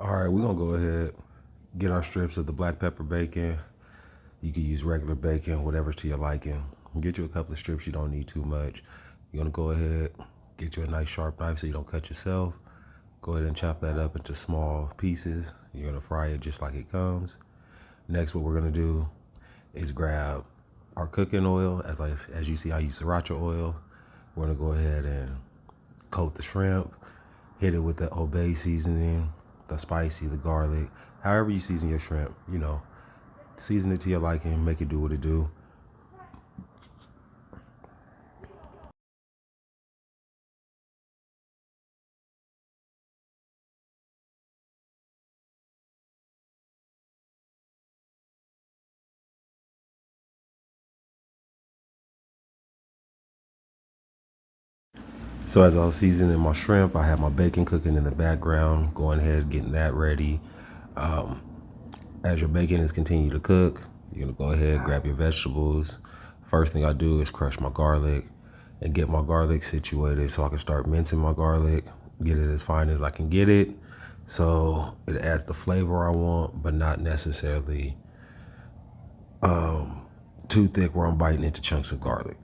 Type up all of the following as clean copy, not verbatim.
All right, we're gonna go ahead, get our strips of the black pepper bacon. You can use regular bacon, whatever's to your liking. Get you a couple of strips, you don't need too much. You're gonna go ahead, get you a nice sharp knife so you don't cut yourself. Go ahead and chop that up into small pieces. You're gonna fry it just like it comes. Next, what we're gonna do is grab our cooking oil. As you see, I use sriracha oil. We're gonna go ahead and coat the shrimp, hit it with the obey seasoning, the spicy, the garlic, however you season your shrimp, season it to your liking, make it do what it do. So as I was seasoning my shrimp, I had my bacon cooking in the background, going ahead, getting that ready. As your bacon is continuing to cook, you're gonna go ahead, grab your vegetables. First thing I do is crush my garlic and get my garlic situated so I can start mincing my garlic, get it as fine as I can get it. So it adds the flavor I want, but not necessarily too thick where I'm biting into chunks of garlic.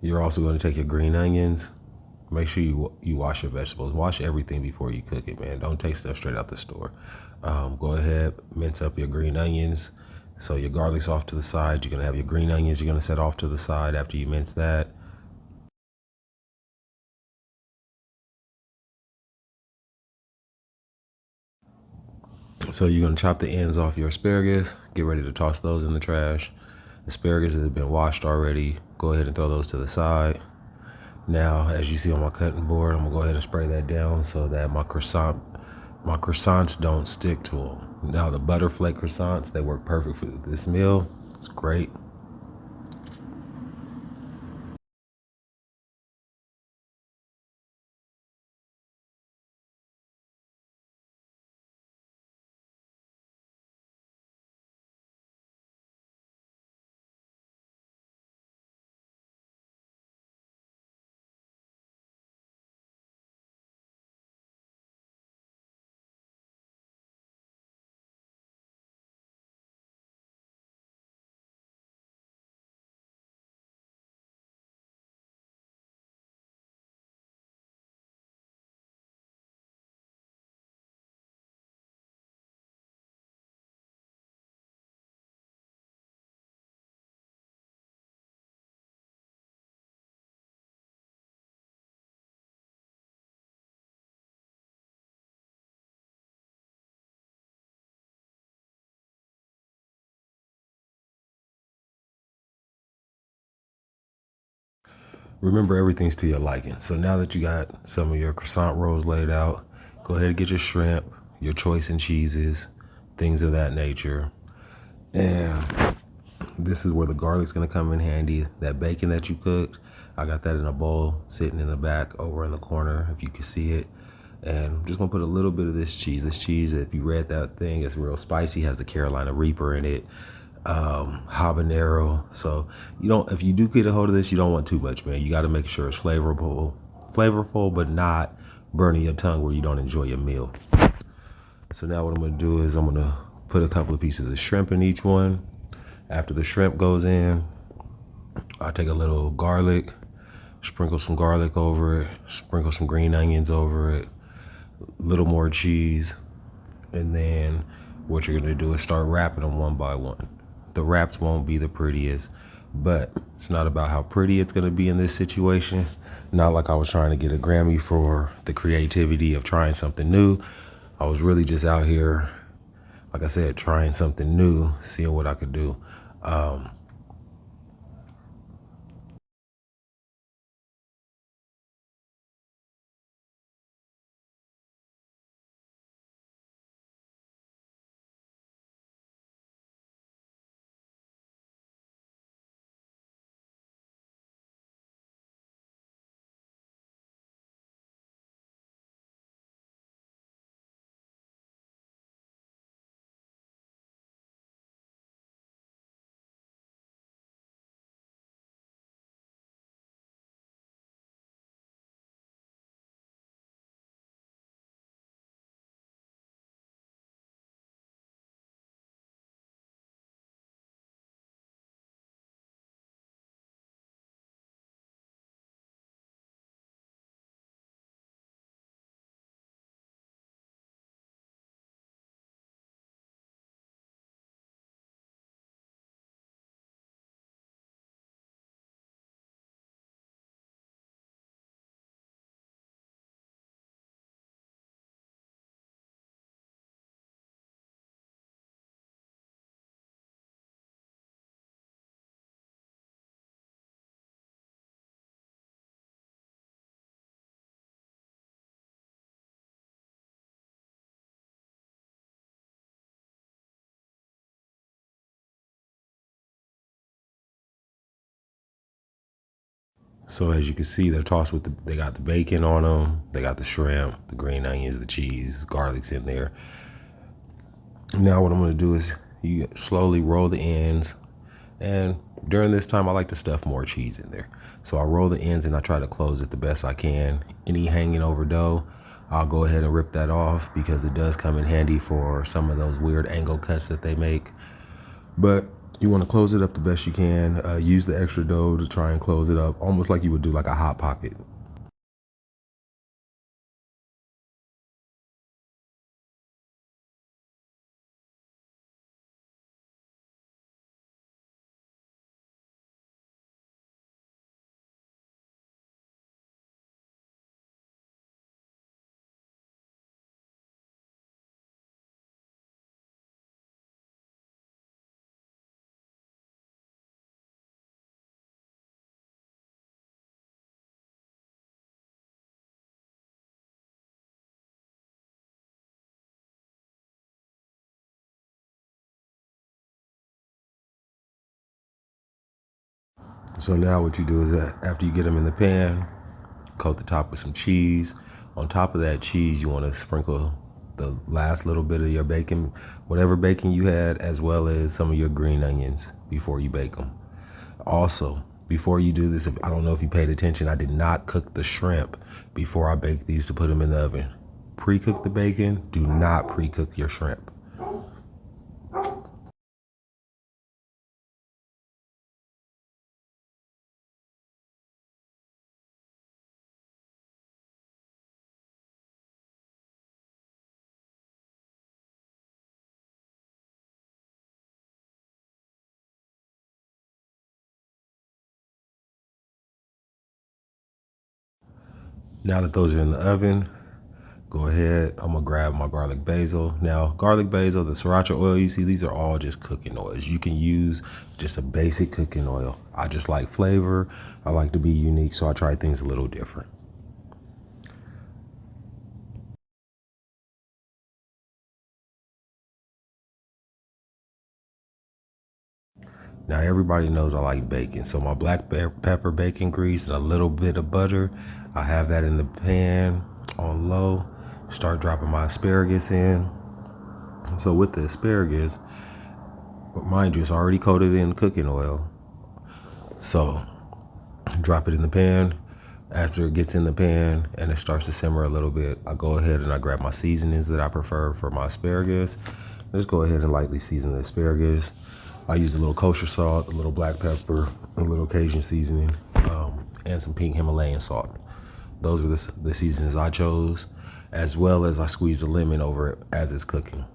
You're also going to take your green onions. Make sure you wash your vegetables. Wash everything before you cook it, man. Don't take stuff straight out the store. Go ahead, mince up your green onions. So your garlic's off to the side. You're gonna have your green onions. You're gonna set off to the side after you mince that. So you're gonna chop the ends off your asparagus. Get ready to toss those in the trash. Asparagus has been washed already. Go ahead and throw those to the side. Now, as you see on my cutting board, I'm gonna go ahead and spray that down so that my croissants don't stick to them. Now the butter flake croissants, they work perfect for this meal. It's great. Remember, everything's to your liking. So now that you got some of your croissant rolls laid out, go ahead and get your shrimp, your choice in cheeses, things of that nature. And this is where the garlic's gonna come in handy. That bacon that you cooked, I got that in a bowl sitting in the back over in the corner, if you can see it. And I'm just gonna put a little bit of this cheese. This cheese, if you read that thing, it's real spicy, has the Carolina Reaper in it, habanero. So if you do get a hold of this, you don't want too much, man. You gotta make sure it's flavorful, but not burning your tongue where you don't enjoy your meal. So now what I'm gonna do is I'm gonna put a couple of pieces of shrimp in each one. After the shrimp goes in, I take a little garlic, sprinkle some garlic over it, sprinkle some green onions over it, a little more cheese, and then what you're gonna do is start wrapping them one by one. The wraps won't be the prettiest, but it's not about how pretty it's gonna be in this situation. Not like I was trying to get a Grammy for the creativity of trying something new. I was really just out here, like I said, trying something new, seeing what I could do. Um, So as you can see, they're tossed with they got the bacon on them, they got the shrimp, the green onions, the cheese, garlic's in there. Now what I'm gonna do is you slowly roll the ends, and during this time I like to stuff more cheese in there. So I roll the ends and I try to close it the best I can. Any hanging over dough, I'll go ahead and rip that off because it does come in handy for some of those weird angle cuts that they make. But you want to close it up the best you can. Use the extra dough to try and close it up, almost like you would do like a hot pocket. So now what you do is that after you get them in the pan, coat the top with some cheese. On top of that cheese, you want to sprinkle the last little bit of your bacon, whatever bacon you had, as well as some of your green onions before you bake them. Also, before you do this, I don't know if you paid attention, I did not cook the shrimp before I baked these to put them in the oven. Pre-cook the bacon, do not pre-cook your shrimp. Now that those are in the oven, go ahead, I'm gonna grab my garlic basil. Now, garlic basil, the sriracha oil you see, these are all just cooking oils. You can use just a basic cooking oil. I just like flavor. I like to be unique, so I try things a little different. Now, everybody knows I like bacon, so my black pepper bacon grease and a little bit of butter, I have that in the pan on low. Start dropping my asparagus in. So with the asparagus, mind you, it's already coated in cooking oil. So drop it in the pan. After it gets in the pan and it starts to simmer a little bit, I go ahead and I grab my seasonings that I prefer for my asparagus. Just go ahead and lightly season the asparagus. I use a little kosher salt, a little black pepper, a little Cajun seasoning, and some pink Himalayan salt. Those were the seasonings I chose, as well as I squeeze the lemon over it as it's cooking.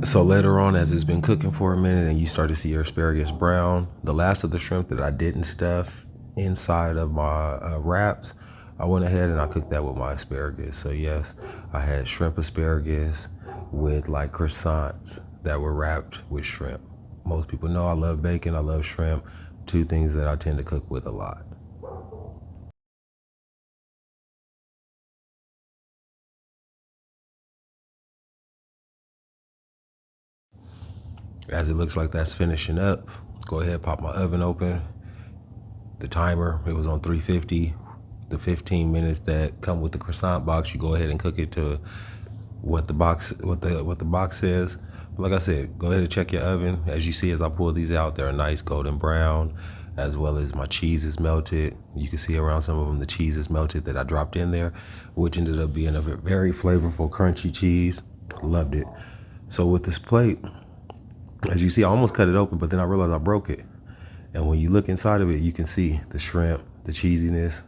So later on, as it's been cooking for a minute and you start to see your asparagus brown, the last of the shrimp that I didn't stuff inside of my wraps, I went ahead and I cooked that with my asparagus. So yes, I had shrimp asparagus with like croissants that were wrapped with shrimp. Most people know I love bacon, I love shrimp, two things that I tend to cook with a lot. As it looks like that's finishing up, go ahead, pop my oven open. The timer, it was on 350. The 15 minutes that come with the croissant box, you go ahead and cook it to what the box says. But like I said, go ahead and check your oven. As you see, as I pull these out, they're a nice golden brown, as well as my cheese is melted. You can see around some of them the cheese is melted that I dropped in there, which ended up being a very flavorful, crunchy cheese. Loved it. So with this plate, as you see, I almost cut it open, but then I realized I broke it. And when you look inside of it, you can see the shrimp, the cheesiness.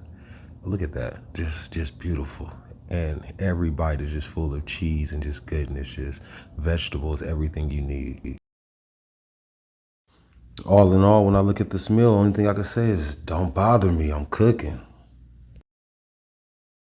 Look at that, just beautiful. And every bite is just full of cheese and just goodness, just vegetables, everything you need. All in all, when I look at this meal, the only thing I can say is don't bother me, I'm cooking.